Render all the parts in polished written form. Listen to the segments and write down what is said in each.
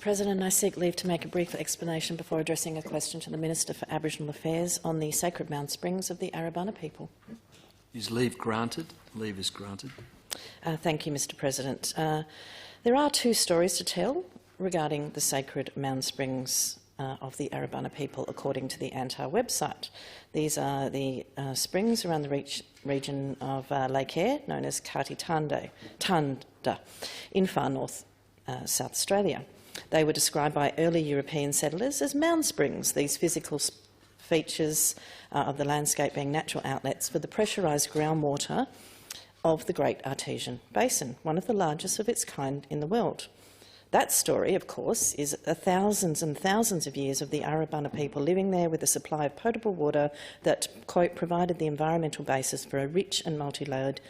President, I seek leave to make a brief explanation before addressing a question to the Minister for Aboriginal Affairs on the sacred Mound Springs of the Arabana people. Is leave granted? Leave is granted. Thank you, Mr. President. There are two stories to tell regarding the sacred Mound Springs of the Arabana people, according to the Antar website. These are the springs around the region of Lake Eyre, known as Kati Tanda, in far north South Australia. They were described by early European settlers as mound springs, these physical features of the landscape being natural outlets for the pressurised groundwater of the Great Artesian Basin, one of the largest of its kind in the world. That story, of course, is thousands and thousands of years of the Arabana people living there with a supply of potable water that, quote, provided the environmental basis for a rich and multi-layered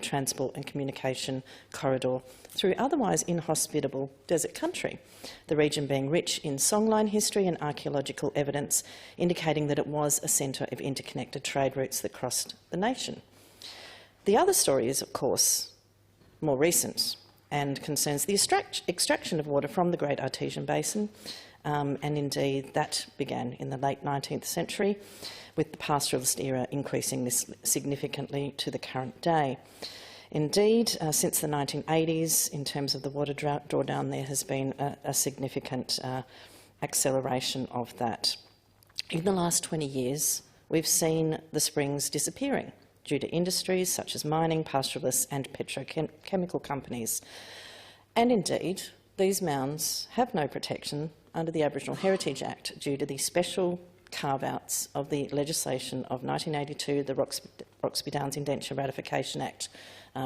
transport and communication corridor through otherwise inhospitable desert country, the region being rich in songline history and archaeological evidence indicating that it was a centre of interconnected trade routes that crossed the nation. The other story is, of course, more recent and concerns the extraction of water from the Great Artesian Basin, and indeed that began in the late 19th century, with the pastoralist era increasing this significantly to the current day. Indeed, since the 1980s, in terms of the water drawdown, there has been a significant acceleration of that. In the last 20 years, we've seen the springs disappearing due to industries such as mining, pastoralists and petrochemical companies. And indeed, these mounds have no protection under the Aboriginal Heritage Act due to the special carve-outs of the legislation of 1982, the Roxby Downs Indenture Ratification Act,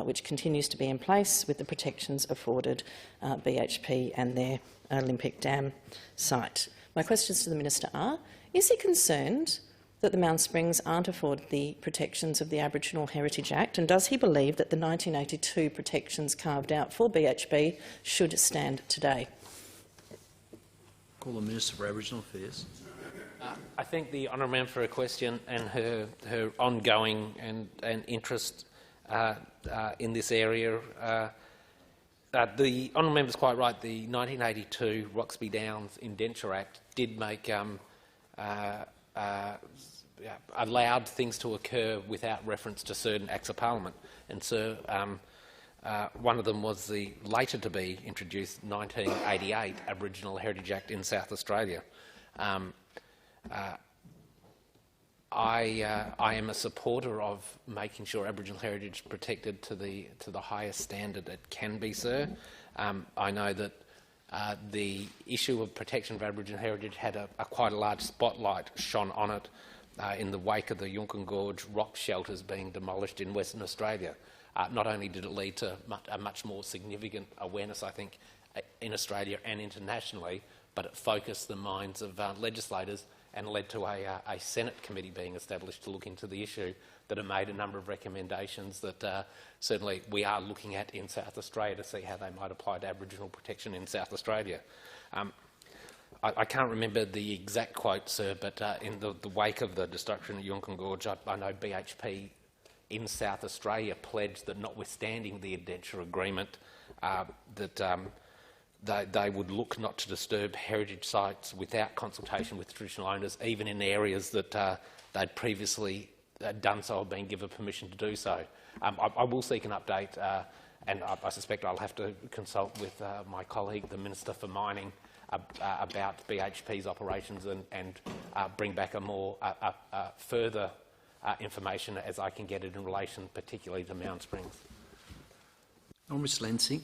which continues to be in place with the protections afforded BHP and their Olympic Dam site. My questions to the Minister are, is he concerned that the Mound Springs aren't afforded the protections of the Aboriginal Heritage Act, and does he believe that the 1982 protections carved out for BHP should stand today? Call the Minister for Aboriginal Affairs. I thank the honourable member for her question and her ongoing and interest in this area. The honourable member is quite right. The 1982 Roxby Downs Indenture Act did make allowed things to occur without reference to certain Acts of Parliament. And so one of them was the later to be introduced 1988 Aboriginal Heritage Act in South Australia. I am a supporter of making sure Aboriginal heritage is protected to the highest standard it can be, sir. I know that the issue of protection of Aboriginal heritage had quite a large spotlight shone on it in the wake of the Yunkin Gorge rock shelters being demolished in Western Australia. Not only did it lead to a much more significant awareness, I think, in Australia and internationally, but it focused the minds of legislators and led to a Senate committee being established to look into the issue that have made a number of recommendations that certainly we are looking at in South Australia to see how they might apply to Aboriginal protection in South Australia. I can't remember the exact quote, sir, but in the wake of the destruction of Yunkin Gorge, I know BHP in South Australia pledged that, notwithstanding the indenture agreement, that they would look not to disturb heritage sites without consultation with traditional owners, even in areas that they'd previously done so or been given permission to do so. I will seek an update, and I suspect I'll have to consult with my colleague, the Minister for Mining, about BHP's operations and bring back a more further information as I can get it in relation particularly to Mound Springs. Ms. Lensink.